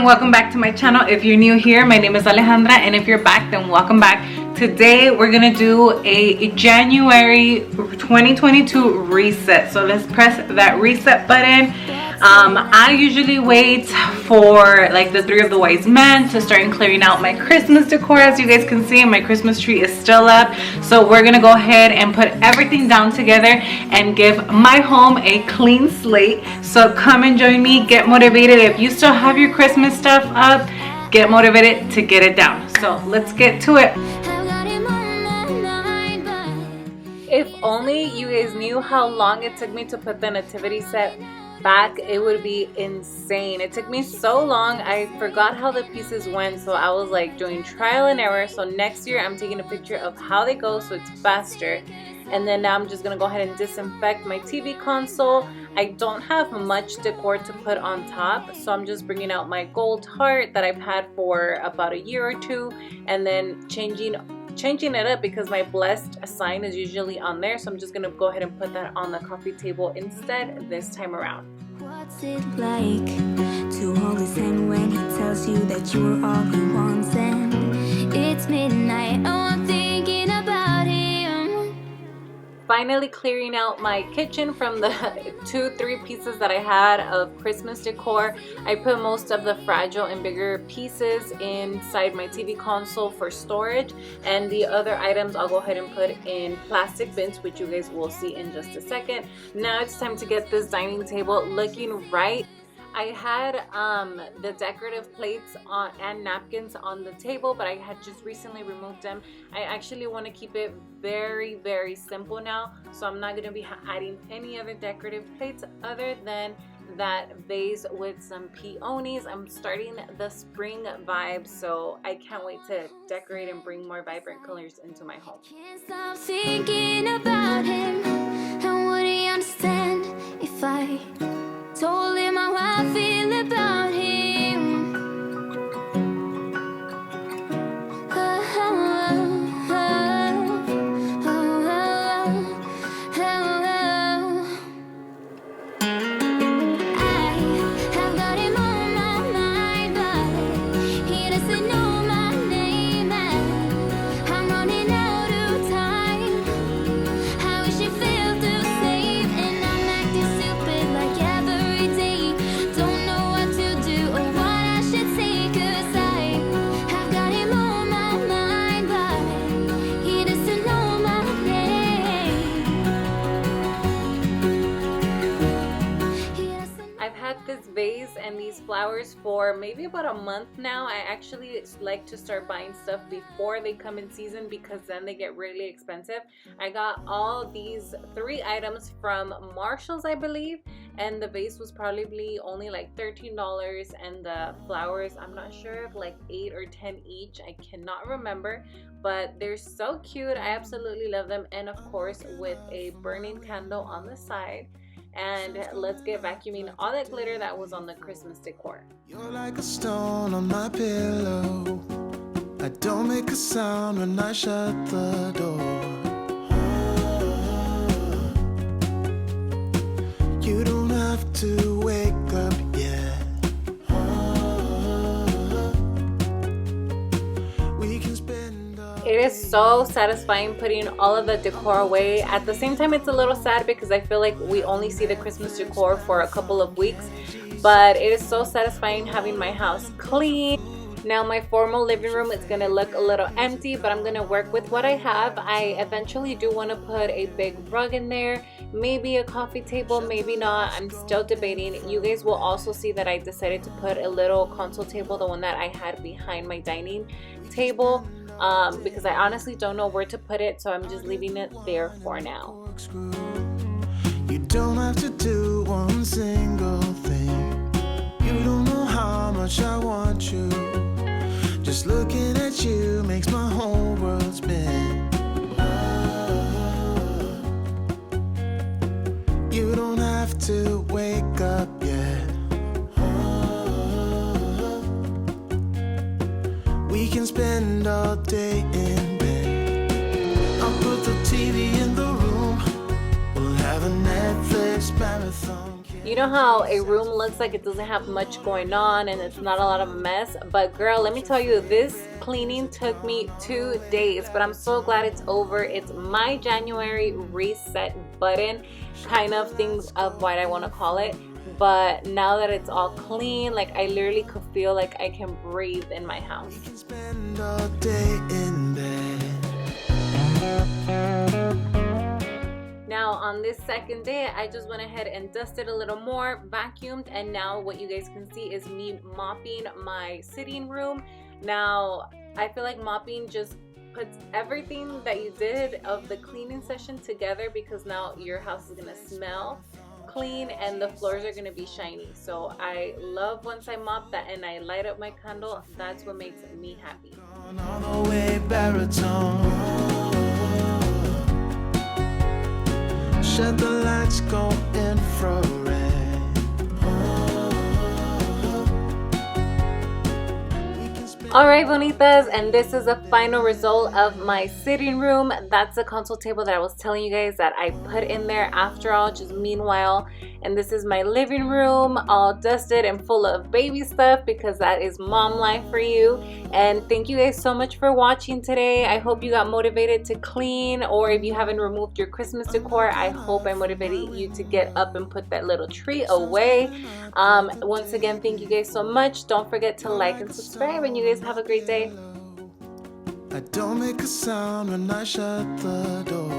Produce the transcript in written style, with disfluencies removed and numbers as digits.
and welcome back to my channel. If you're new here, my name is Alejandra, and if you're back, then welcome back. Today we're gonna do a January 2022 reset. So let's press that reset button. I usually wait for like the three of the wise men to start clearing out my Christmas decor. As you guys can see, my Christmas tree is still up. So we're gonna go ahead and put everything down together and give my home a clean slate. So come and join me, get motivated. If you still have your Christmas stuff up, get motivated to get it down. So let's get to it. If only you guys knew how long it took me to put the nativity set back, it would be insane. It took me so long, I forgot how the pieces went, so I was like doing trial and error. So next year I'm taking a picture of how they go so it's faster. And then now I'm just gonna go ahead and disinfect my TV console. I don't have much decor to put on top, so I'm just bringing out my gold heart that I've had for about a year or two, and then changing it up because my blessed sign is usually on there. So I'm just gonna go ahead and put that on the coffee table instead this time around. What's it like to hold his hand when he tells you that you're all he wants, and it's midnight? Oh, I'm thinking about him. Finally clearing out my kitchen from the 2-3 pieces that I had of Christmas decor. I put most of the fragile and bigger pieces inside my TV console for storage, and the other items I'll go ahead and put in plastic bins, which you guys will see in just a second. Now it's time to get this dining table looking right. I had the decorative plates and napkins on the table, but I had just recently removed them. I actually want to keep it very, very simple now, so I'm not going to be adding any other decorative plates other than that vase with some peonies. I'm starting the spring vibe, so I can't wait to decorate and bring more vibrant colors into my home. Can't stop thinking about him, and would he understand if I told him how I feel about him? Vase and these flowers for maybe about a month now. I actually like to start buying stuff before they come in season because then they get really expensive. I got all these 3 items from Marshall's, I believe, and the vase was probably only like $13, and the flowers, I'm not sure, if like 8 or 10 each. I cannot remember, but they're so cute. I absolutely love them, and of course with a burning candle on the side. And let's get vacuuming all that glitter that was on the Christmas decor. You're like a stone on my pillow. I don't make a sound when I shut the door. You don't have to wake up yet. We can spend. It is so satisfying putting all of the decor away. At the same time, it's a little sad because I feel like we only see the Christmas decor for a couple of weeks, but it is so satisfying having my house clean. Now my formal living room is gonna look a little empty, but I'm gonna work with what I have. I eventually do want to put a big rug in there, maybe a coffee table, maybe not. I'm still debating. You guys will also see that I decided to put a little console table, the one that I had behind my dining table, because I honestly don't know where to put it, so I'm just leaving it there for now. You don't have to do one single thing. You don't know how much I want you. Just looking at you makes my whole world spin. You don't have to wake up yet. We can spend all day in bed. I'll put the TV in the room. We'll have a Netflix marathon. You know how a room looks like it doesn't have much going on and it's not a lot of a mess, but girl, let me tell you, this cleaning took me 2 days, but I'm so glad it's over. It's my January reset button kind of things of what I want to call it. But now that it's all clean, like I literally could feel like I can breathe in my house. We can spend all day in bed. Now on this second day, I just went ahead and dusted a little more, vacuumed, and now what you guys can see is me mopping my sitting room. Now I feel like mopping just puts everything that you did of the cleaning session together, because now your house is gonna smell clean and the floors are gonna be shiny. So I love once I mop that and I light up my candle. That's what makes me happy. On the way baritone. Shut the lights, go infrared. Alright, Bonitas, and this is the final result of my sitting room. That's the console table that I was telling you guys that I put in there after all, just meanwhile. And this is my living room, all dusted and full of baby stuff, because that is mom life for you. And thank you guys so much for watching today. I hope you got motivated to clean, or if you haven't removed your Christmas decor, I hope I motivated you to get up and put that little tree away. Once again, thank you guys so much. Don't forget to like and subscribe, and you guys have a great day. I don't make a sound when I shut the door.